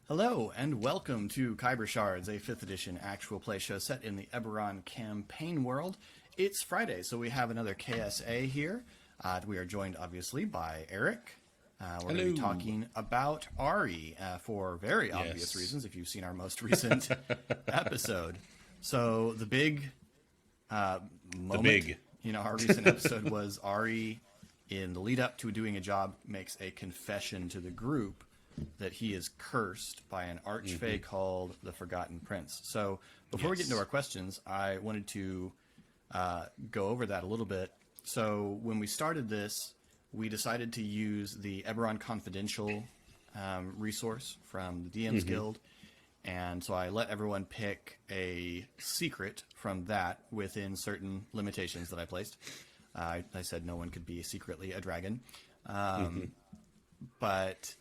Hello, and welcome to Khyber Shards, a 5th edition actual play show set in the Eberron campaign world. It's Friday, so we have another KSA here. We are joined, obviously, by Eric. We're going to be talking about Ari for very obvious reasons, if you've seen our most recent episode. So the big moment, our recent episode was Ari, in the lead up to doing a job, makes a confession to the group that he is cursed by an archfey called the Forgotten Prince. So before we get into our questions, I wanted to go over that a little bit. So when we started this, we decided to use the Eberron Confidential resource from the DM's Guild. And so I let everyone pick a secret from that within certain limitations that I placed. I said no one could be secretly a dragon. But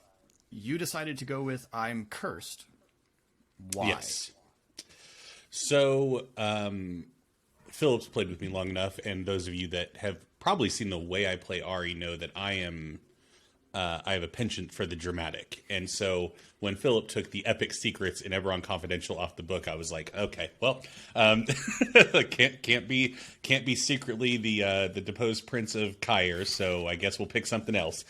you decided to go with I'm cursed. Why? Yes. So, Philip's played with me long enough, and those of you that have probably seen the way I play Ari know that I have a penchant for the dramatic. And so when Philip took the epic secrets in Eberron Confidential off the book, I was like, okay, well, can't be secretly the deposed Prince of Khyber, so I guess we'll pick something else.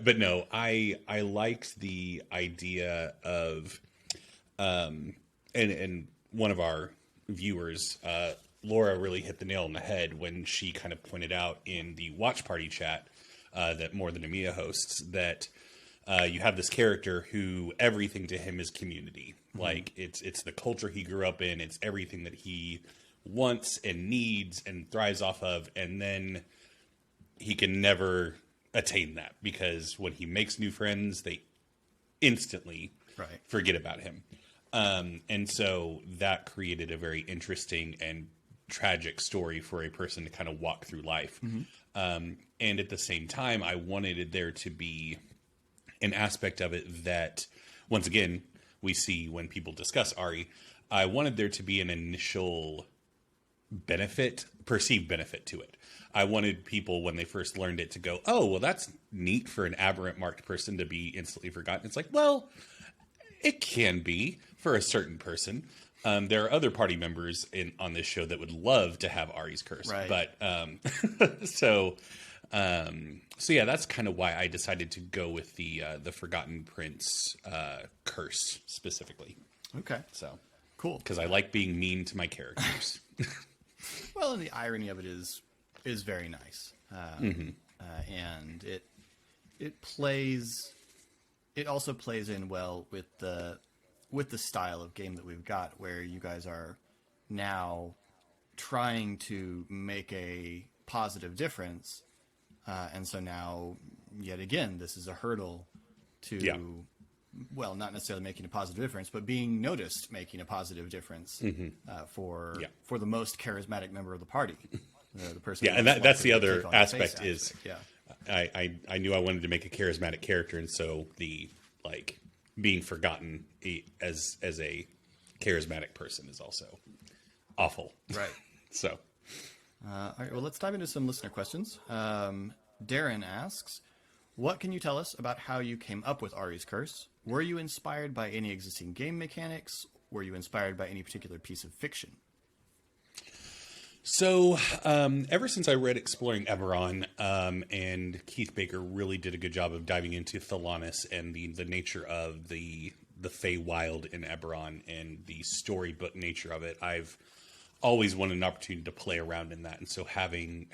But no, I liked the idea of, and one of our viewers, Laura, really hit the nail on the head when she kind of pointed out in the watch party chat that More Than Amia hosts that you have this character who everything to him is community. Like it's the culture he grew up in. It's everything that he wants and needs and thrives off of. And then he can never attain that because when he makes new friends, they instantly forget about him. And so that created a very interesting and tragic story for a person to kind of walk through life. And at the same time, I wanted there to be an aspect of it that, once again, we see when people discuss Ari. I wanted there to be an initial perceived benefit to it. I wanted people, when they first learned it, to go, oh, well, that's neat for an aberrant marked person to be instantly forgotten. It's like, well, it can be for a certain person. There are other party members on this show that would love to have Ari's curse. Right. But so yeah, that's kind of why I decided to go with the Forgotten Prince curse specifically. Okay. So cool. Because I like being mean to my characters. Well, and the irony of it is very nice. And it also plays in well with the style of game that we've got, where you guys are now trying to make a positive difference. And so now, yet again, this is a hurdle to, well, not necessarily making a positive difference, but being noticed making a positive difference for the most charismatic member of the party. The person. Yeah, and that's the other aspect is, I knew I wanted to make a charismatic character, and so being forgotten as a charismatic person is also awful. Right. So. All right, well, let's dive into some listener questions. Darren asks, what can you tell us about how you came up with Ari's curse? Were you inspired by any existing game mechanics? Were you inspired by any particular piece of fiction? So, ever since I read Exploring Eberron, and Keith Baker really did a good job of diving into Thelanis and the nature of the Feywild in Eberron and the storybook nature of it, I've always wanted an opportunity to play around in that. And so having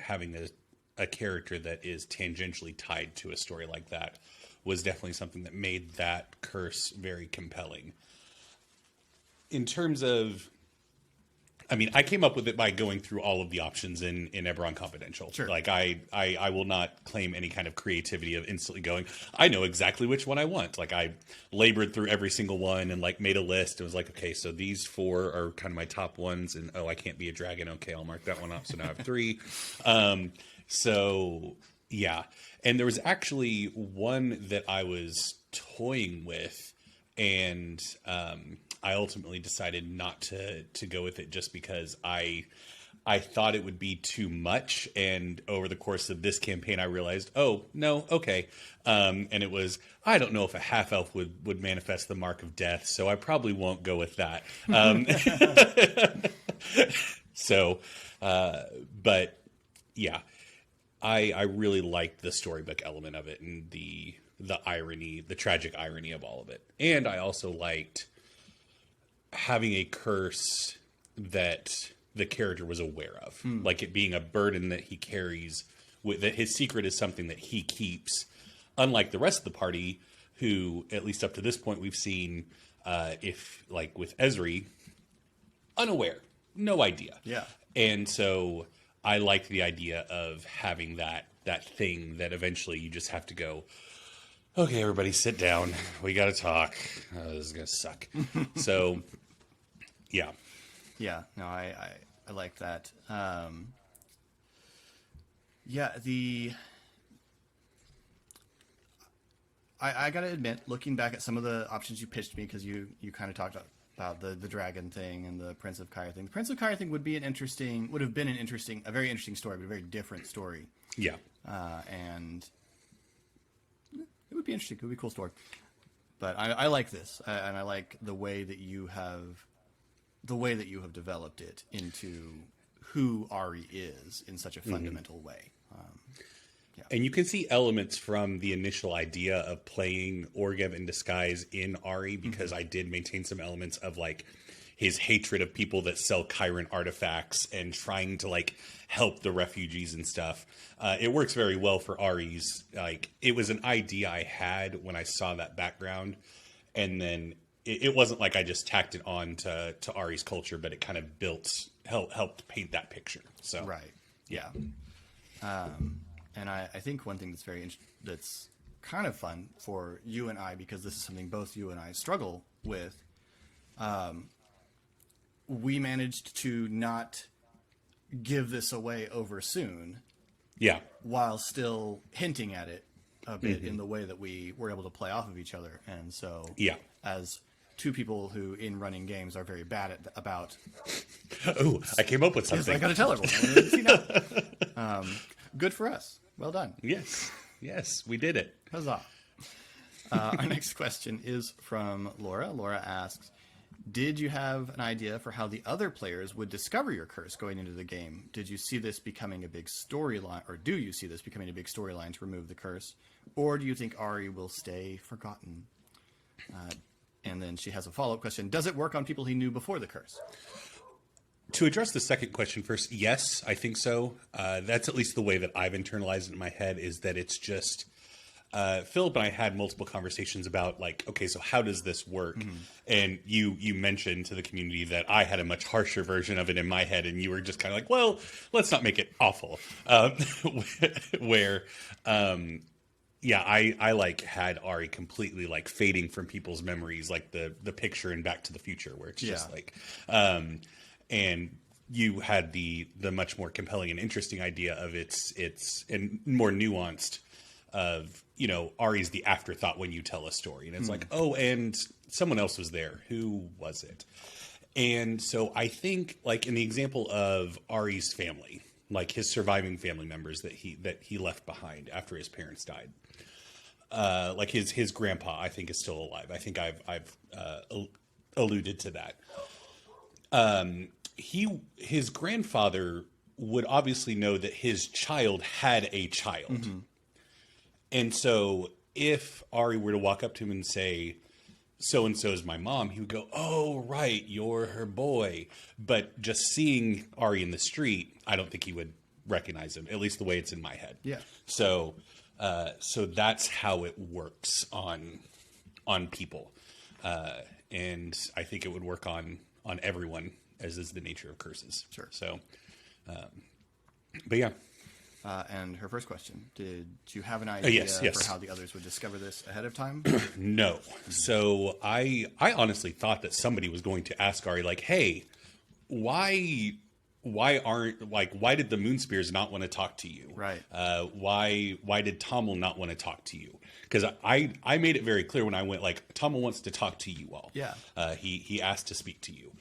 a character that is tangentially tied to a story like that was definitely something that made that curse very compelling. In terms of, I came up with it by going through all of the options in Eberron Confidential. Sure. Like, I will not claim any kind of creativity of instantly going, I know exactly which one I want. Like, I labored through every single one and, made a list. It was like, okay, so these 4 are kind of my top ones. And, I can't be a dragon. Okay, I'll mark that one up. So now I have 3. So, yeah. And there was actually one that I was toying with, and I ultimately decided not to go with it just because I I thought it would be too much, and over the course of this campaign, I realized, oh no, okay, and it was, I don't know if a half elf would manifest the mark of death, so I probably won't go with that. So, but yeah, I really liked the storybook element of it and the irony, the tragic irony of all of it, and I also liked having a curse that the character was aware of, like it being a burden that he carries, that his secret is something that he keeps, unlike the rest of the party, who, at least up to this point, we've seen, if like with Ezri, unaware, no idea. Yeah. And so I liked the idea of having that thing that eventually you just have to go, okay, everybody sit down. We got to talk. This is going to suck. So, yeah. Yeah, no, I like that. I gotta admit, looking back at some of the options you pitched me, because you kind of talked about the dragon thing and the Prince of Khyber thing. The Prince of Khyber thing would have been a very interesting story, but a very different story. Yeah. And it would be interesting. It would be a cool story. But I like this, and I like the way that you have developed it into who Ari is in such a fundamental way. Yeah. And you can see elements from the initial idea of playing Orgev in disguise in Ari, because I did maintain some elements of like his hatred of people that sell Chiron artifacts and trying to like help the refugees and stuff. It works very well for Ari's. Like, it was an idea I had when I saw that background, and then it wasn't like I just tacked it on to Ari's culture, but it kind of helped paint that picture. So right, yeah. And I think one thing that's kind of fun for you and I, because this is something both you and I struggle with, we managed to not give this away over soon. Yeah. While still hinting at it a bit in the way that we were able to play off of each other. And so, yeah, as two people who in running games are very bad about. Oh, I came up with something. Yes, I got to tell everyone. See now. Good for us. Well done. Yes, we did it. Huzzah. Our next question is from Laura. Laura asks, did you have an idea for how the other players would discover your curse going into the game? Did you see this becoming a big storyline, or do you see this becoming a big storyline to remove the curse? Or do you think Ari will stay forgotten? And then she has a follow-up question. Does it work on people he knew before the curse? To address the second question first, yes, I think so. That's at least the way that I've internalized it in my head, is that it's just... Philip and I had multiple conversations about, like, okay, so how does this work? And you mentioned to the community that I had a much harsher version of it in my head, and you were just kind of like, well, let's not make it awful. Yeah, I like had Ari completely like fading from people's memories, like the picture in Back to the Future, where it's just like, and you had the much more compelling and interesting idea of it's and more nuanced of, you know, Ari's the afterthought when you tell a story, and it's like, oh, and someone else was there. Who was it? And so I think, like, in the example of Ari's family, like his surviving family members that he left behind after his parents died, like his grandpa, I think, is still alive. I think I've alluded to that. His grandfather would obviously know that his child had a child. And so if Ari were to walk up to him and say, so-and-so is my mom, he would go, oh, right, you're her boy. But just seeing Ari in the street, I don't think he would recognize him, at least the way it's in my head. Yeah. So that's how it works on people. And I think it would work on everyone, as is the nature of curses. Sure. So, but yeah. And her first question, did you have an idea yes. for how the others would discover this ahead of time? No. So I honestly thought that somebody was going to ask Ari, like, hey, why did the Moonspears not want to talk to you? Right. Why did Tommel not want to talk to you? Because I made it very clear when I went, like, Tommel wants to talk to you all. Yeah. He asked to speak to you.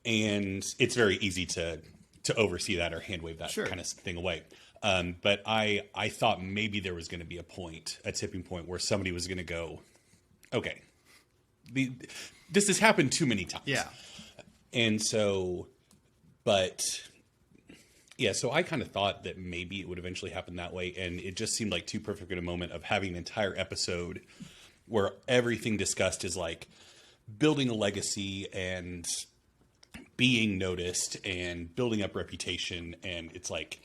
And it's very easy to to oversee that or hand wave that Sure. kind of thing away. But I thought maybe there was going to be a tipping point where somebody was going to go, okay, this has happened too many times. Yeah. And so, but yeah, so I kind of thought that maybe it would eventually happen that way. And it just seemed like too perfect a moment of having an entire episode where everything discussed is like building a legacy and being noticed and building up reputation. And it's like,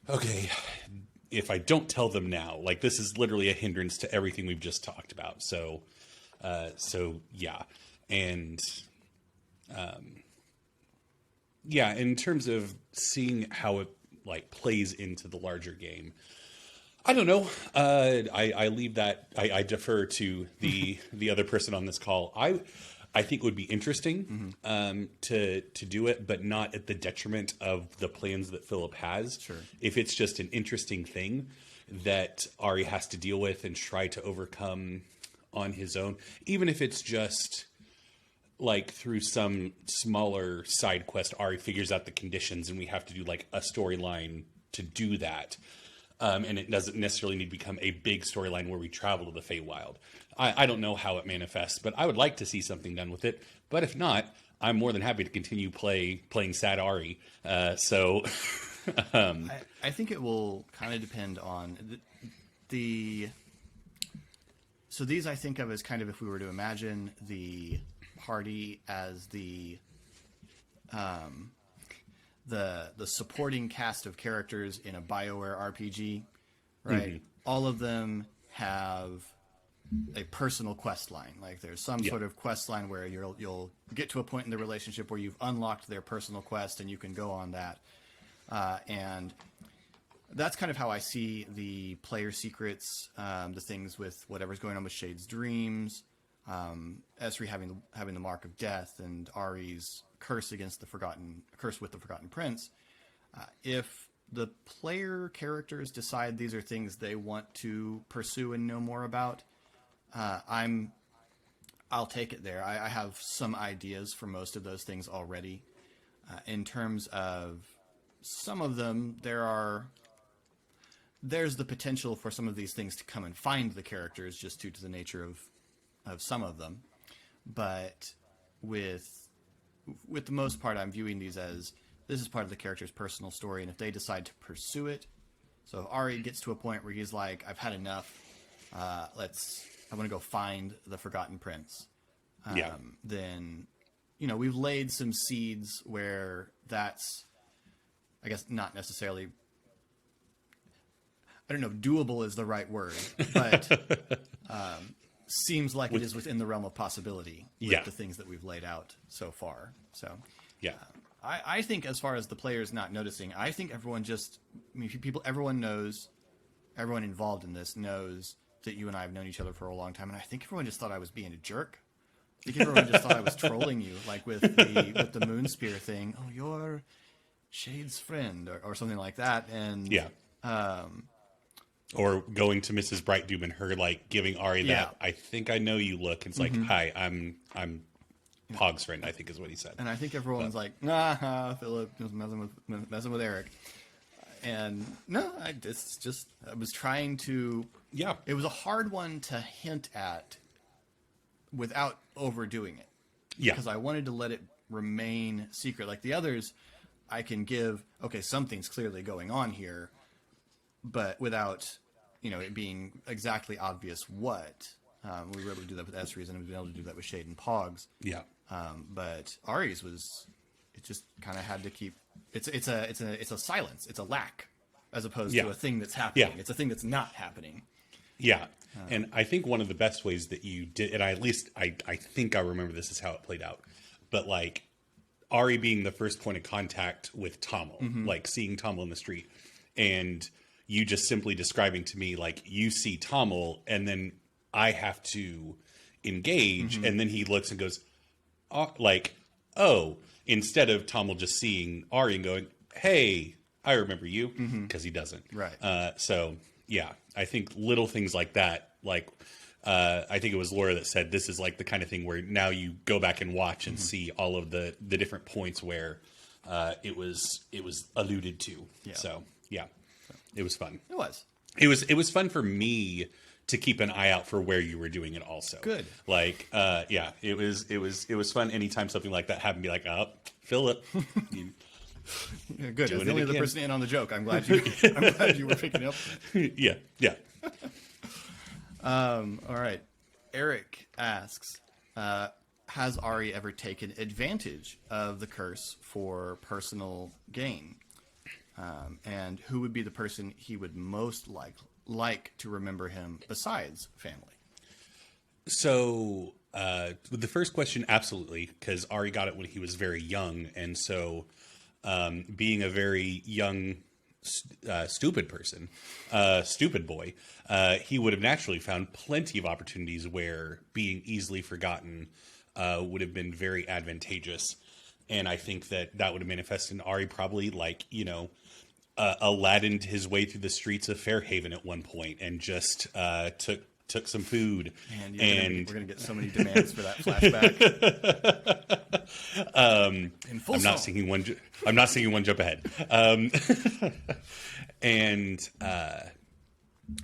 okay, if I don't tell them now, like this is literally a hindrance to everything we've just talked about. So yeah. And, yeah, in terms of seeing how it like plays into the larger game, I don't know. I leave that. I defer to the other person on this call. I think it would be interesting to do it, but not at the detriment of the plans that Philip has. Sure. If it's just an interesting thing that Ari has to deal with and try to overcome on his own, even if it's just like through some smaller side quest, Ari figures out the conditions and we have to do like a storyline to do that. And it doesn't necessarily need to become a big storyline where we travel to the Feywild. I don't know how it manifests, but I would like to see something done with it. But if not, I'm more than happy to continue playing Sad Ari. I think it will kind of depend on so these I think of as kind of, if we were to imagine the party as the supporting cast of characters in a BioWare RPG, right? Mm-hmm. All of them have a personal quest line. Like there's some sort of quest line where you'll get to a point in the relationship where you've unlocked their personal quest and you can go on that. And that's kind of how I see the player secrets, the things with whatever's going on with Shade's dreams, Esri having the mark of death, and Ari's curse with the Forgotten Prince. If the player characters decide these are things they want to pursue and know more about, I'll take it there. I have some ideas for most of those things already. In terms of some of them, there's the potential for some of these things to come and find the characters just due to the nature of some of them. But with the most part, I'm viewing these as this is part of the character's personal story, and if they decide to pursue it, so if Ari gets to a point where he's like, I've had enough, I want to go find the Forgotten Prince. Then, we've laid some seeds where that's, I guess, not necessarily, I don't know, doable is the right word, but seems like it is within the realm of possibility with the things that we've laid out so far. So, I think as far as the players not noticing, I think everyone everyone involved in this knows that you and I have known each other for a long time, and I think everyone just thought I was being a jerk. I think everyone just thought I was trolling you, like with the Moonspear thing. Oh, you're Shade's friend, or something like that, and or going to Mrs. Brightdoom and her like giving Ari that I think I know you look. It's like, hi, I'm Pog's friend, I think is what he said. And I think everyone's like, Philip was messing with Eric. And no, I was trying to. Yeah, it was a hard one to hint at without overdoing it. Yeah, because I wanted to let it remain secret. Like the others, I can give. Okay, something's clearly going on here, but without it being exactly obvious what. We were able to do that with Esri's, and we've been able to do that with Shade and Pogs. Yeah. But Ari's it just kind of had to keep. It's a silence. It's a lack, as opposed to a thing that's happening. Yeah. It's a thing that's not happening. Yeah. And I think one of the best ways that you did, and I think I remember this is how it played out, but like Ari being the first point of contact with Tommel, like seeing Tommel in the street, and you just simply describing to me like you see Tommel, and then I have to engage, and then he looks and goes, instead of Tommel just seeing Ari and going, hey, I remember you, because he doesn't. Right. So, yeah, I think little things like that, like I think it was Laura that said this is like the kind of thing where now you go back and watch and see all of the different points where it was alluded to. Yeah. So yeah, it was fun. It was. It was fun for me to keep an eye out for where you were doing it also. Good. Like, yeah, it was fun anytime something like that happened. Be like, oh, Philip. Yeah, good. As Doing the it only other again. person in on the joke, I'm glad you were picking up. Yeah. All right. Eric asks, has Ari ever taken advantage of the curse for personal gain? And who would be the person he would most like to remember him besides family? So, with the first question, absolutely, because Ari got it when he was very young, and so being a very young, stupid person, stupid boy, he would have naturally found plenty of opportunities where being easily forgotten would have been very advantageous. And I think that would have manifested in Ari probably like, Aladdin'd his way through the streets of Fairhaven at one point and just took some food. And we're gonna get so many demands for that flashback. In full I'm not singing one. I'm not singing One Jump Ahead.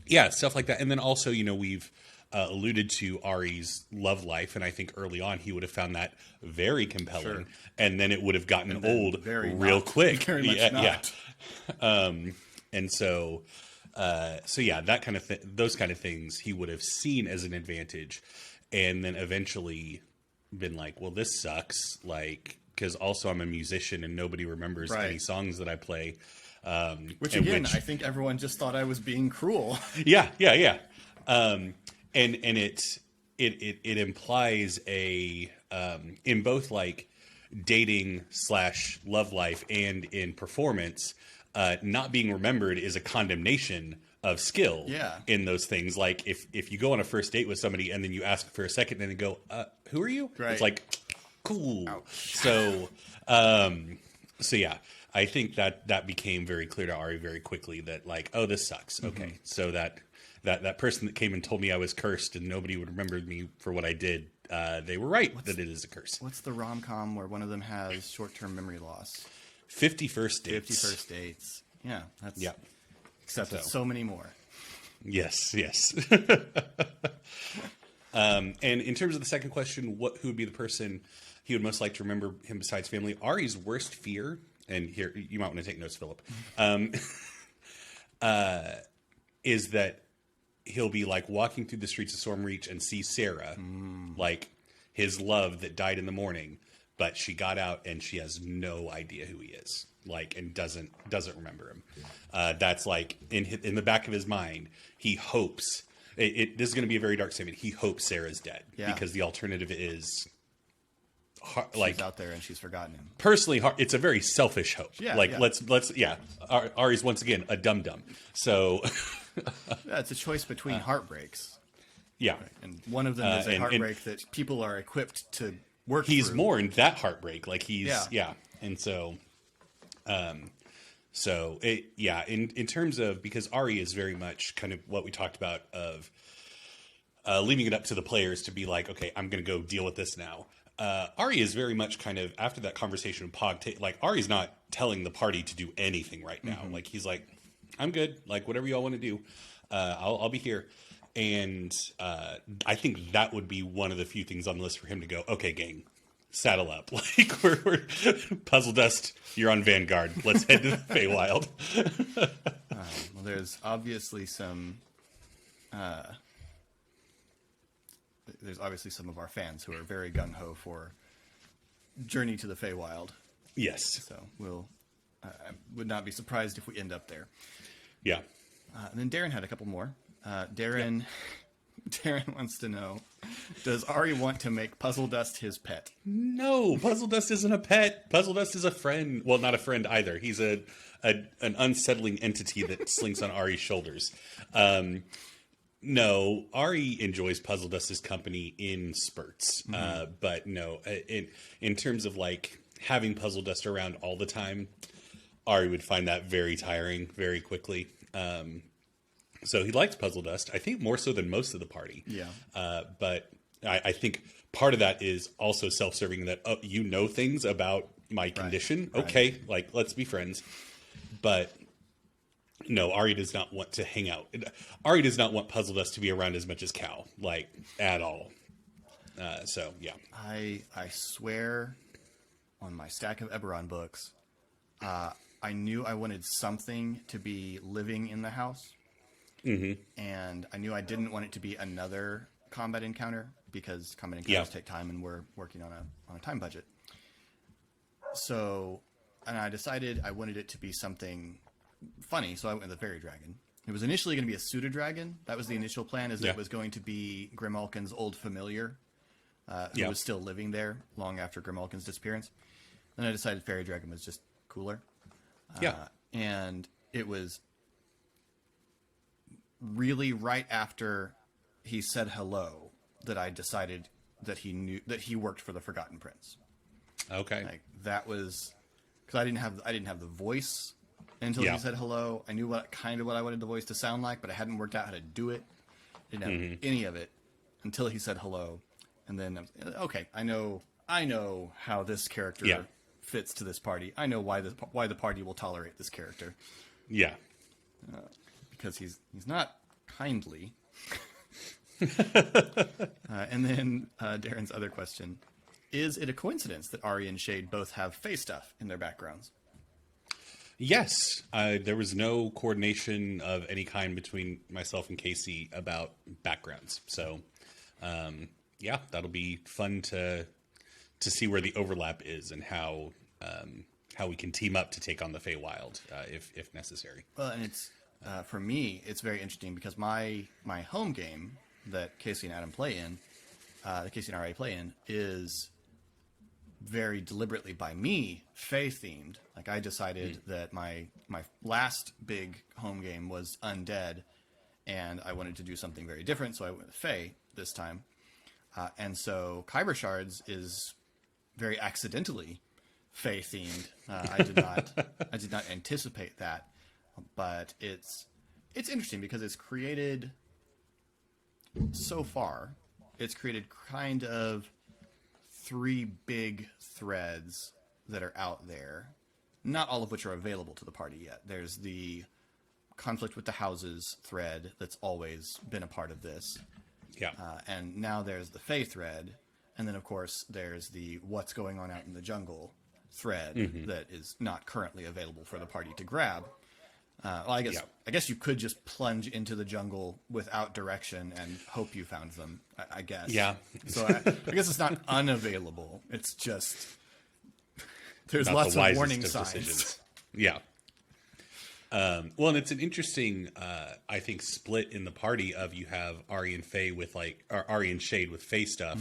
Yeah, stuff like that. And then also, we've alluded to Ari's love life, and I think early on he would have found that very compelling, Sure. and then it would have gotten old real not. quick. Very much not. And so yeah, that kind of those kind of things he would have seen as an advantage, and then eventually been like, well, this sucks, like, because also I'm a musician and nobody remembers Right. any songs that I play. Which again, I think everyone just thought I was being cruel. Yeah. And it implies a in both like dating / love life and in performance, not being remembered is a condemnation of skill. Yeah. In those things, like if you go on a first date with somebody and then you ask for a second and they go, who are you? Right. It's like, cool. Ouch. So yeah, I think that became very clear to Ari very quickly that like, oh, this sucks. Okay. So that person that came and told me I was cursed and nobody would remember me for what I did, they were right that it is a curse. What's the rom-com where one of them has short-term memory loss? 50 First Dates. 50 First Dates. Yeah, that's Yeah. Except it's so many more. Yes. And in terms of the second question, who would be the person he would most like to remember him besides family? Ari's worst fear, and here you might want to take notes, Philip, is that he'll be like walking through the streets of Stormreach and see Sarah, like his love that died in the morning, but she got out and she has no idea who he is, like, and doesn't remember him. That's like in the back of his mind, he hopes this is going to be a very dark statement. He hopes Sarah's dead because the alternative is She's out there and she's forgotten him. Personally, it's a very selfish hope. Yeah, like yeah. let's Ari's once again a dum-dum. So Yeah, it's a choice between heartbreaks. yeah, And one of them is a heartbreak that people are equipped to work he's through. mourned that heartbreak. Like he's Yeah. and so in terms of, because Ari is very much kind of what we talked about of leaving it up to the players to be like, okay, I'm going to go deal with this now. Ari is very much kind of, after that conversation with Pog, like Ari's not telling the party to do anything right now. Like he's like, I'm good. Like whatever y'all want to do, I'll be here. And I think that would be one of the few things on the list for him to go, okay, gang, saddle up. Like we're Puzzle Dust, you're on Vanguard. Let's head to the Feywild. Well, there's obviously some of our fans who are very gung-ho for Journey to the Feywild. Yes. So I would not be surprised if we end up there. Yeah. And then Darren had a couple more. Darren wants to know, does Ari want to make Puzzle Dust his pet? No, Puzzle Dust isn't a pet. Puzzle Dust is a friend. Well, not a friend either. He's an unsettling entity that slinks on Ari's shoulders. No, Ari enjoys Puzzle Dust's company in spurts. But no, in terms of like having Puzzle Dust around all the time, Ari would find that very tiring very quickly. So he likes Puzzle Dust, I think more so than most of the party. Yeah. But I think part of that is also self-serving, that you know things about my condition. Okay, like, let's be friends. But no, Ari does not want to hang out. Ari does not want Puzzle Dust to be around as much as Cal, like, at all. So, yeah. I swear on my stack of Eberron books, I knew I wanted something to be living in the house. And I knew I didn't want it to be another combat encounter, because combat encounters take time, and we're working on a time budget. So, and I decided I wanted it to be something funny, so I went with the Fairy Dragon. It was initially going to be a pseudo-dragon. That was the initial plan, is that it was going to be Grimalkin's old familiar, who was still living there long after Grimalkin's disappearance. Then I decided Fairy Dragon was just cooler. And it was really right after he said hello that I decided that he knew that he worked for the Forgotten Prince. Okay. Like, that was because I didn't have the voice until he said hello. I knew what I wanted the voice to sound like, but I hadn't worked out how to do it. Didn't have any of it until he said hello, and then okay, I know how this character fits to this party. I know why the party will tolerate this character. Yeah. Because he's not kindly. And then Darren's other question: is it a coincidence that Ari and Shade both have Fae stuff in their backgrounds? Yes. There was no coordination of any kind between myself and Casey about backgrounds. So, yeah, that'll be fun to see where the overlap is and how we can team up to take on the Feywild if necessary. Well, and it's for me, it's very interesting because my home game that Casey and Adam play in, that Casey and RA play in, is very deliberately by me Fae themed. Like, I decided that my last big home game was undead, and I wanted to do something very different, so I went with Fae this time. And so Khyber Shards is very accidentally Fae themed. I did not anticipate that, but it's interesting because it's created kind of three big threads that are out there, not all of which are available to the party yet. There's the conflict with the houses thread that's always been a part of this. Yeah. And now there's the Fae thread. And then, of course, there's the what's going on out in the jungle thread that is not currently available for the party to grab. Well, I guess you could just plunge into the jungle without direction and hope you found them, I guess. Yeah. So I guess it's not unavailable. It's just there's Not lots the of wisest warning of signs. decisions. Yeah. Well, and it's an interesting, I think, split in the party of you have Ari and Faye with or Ari and Shade with Faye stuff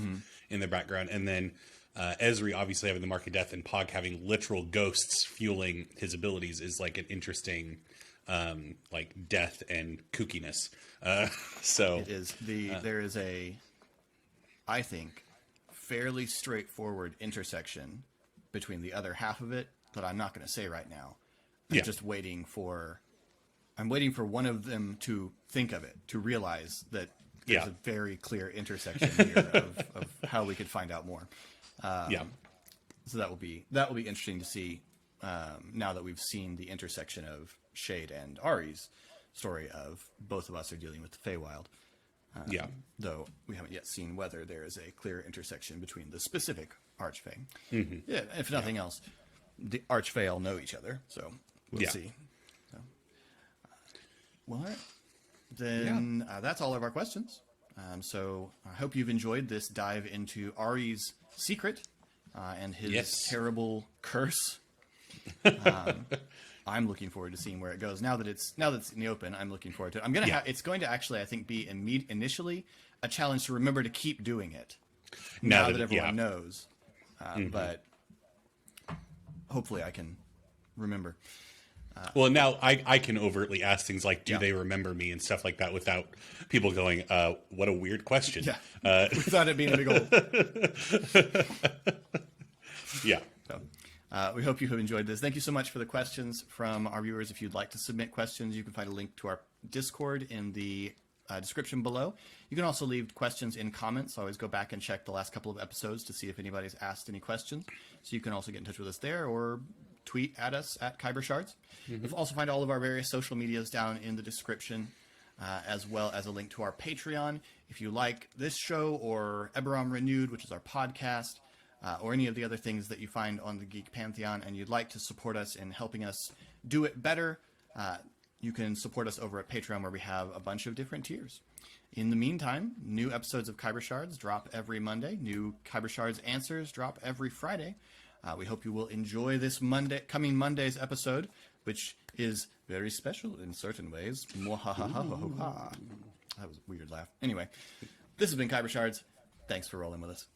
in the background, and then Ezri obviously having the Mark of Death and Pog having literal ghosts fueling his abilities is like an interesting, like death and kookiness. So It is there is a, I think, fairly straightforward intersection between the other half of it that I'm not going to say right now. I'm waiting for one of them to think of it, to realize that there's a very clear intersection here of how we could find out more. So that will be interesting to see now that we've seen the intersection of Shade and Ari's story of both of us are dealing with the Feywild. Though we haven't yet seen whether there is a clear intersection between the specific Archfey. Yeah, if nothing else, the Archfey all know each other, so we'll see. So, well, all right. Then that's all of our questions. So I hope you've enjoyed this dive into Ari's secret and his terrible curse. I'm looking forward to seeing where it goes. Now that it's in the open, I'm looking forward to it. I'm gonna it's going to actually, I think, be initially a challenge to remember to keep doing it. Now that everyone knows, but hopefully I can remember. Well, now I can overtly ask things like, do they remember me and stuff like that without people going, what a weird question. Yeah. Without it being a big old... Yeah. So, we hope you have enjoyed this. Thank you so much for the questions from our viewers. If you'd like to submit questions, you can find a link to our Discord in the description below. You can also leave questions in comments. I always go back and check the last couple of episodes to see if anybody's asked any questions. So you can also get in touch with us there or tweet at us at Khyber Shards. You'll also find all of our various social medias down in the description, as well as a link to our Patreon. If you like this show or Eberron Renewed, which is our podcast, or any of the other things that you find on the Geek Pantheon, and you'd like to support us in helping us do it better, you can support us over at Patreon, where we have a bunch of different tiers. In the meantime, new episodes of Khyber Shards drop every Monday. New Khyber Shards answers drop every Friday. We hope you will enjoy this coming Monday's episode, which is very special in certain ways. Mwahahaha. That was a weird laugh. Anyway, this has been Khyber Shards. Thanks for rolling with us.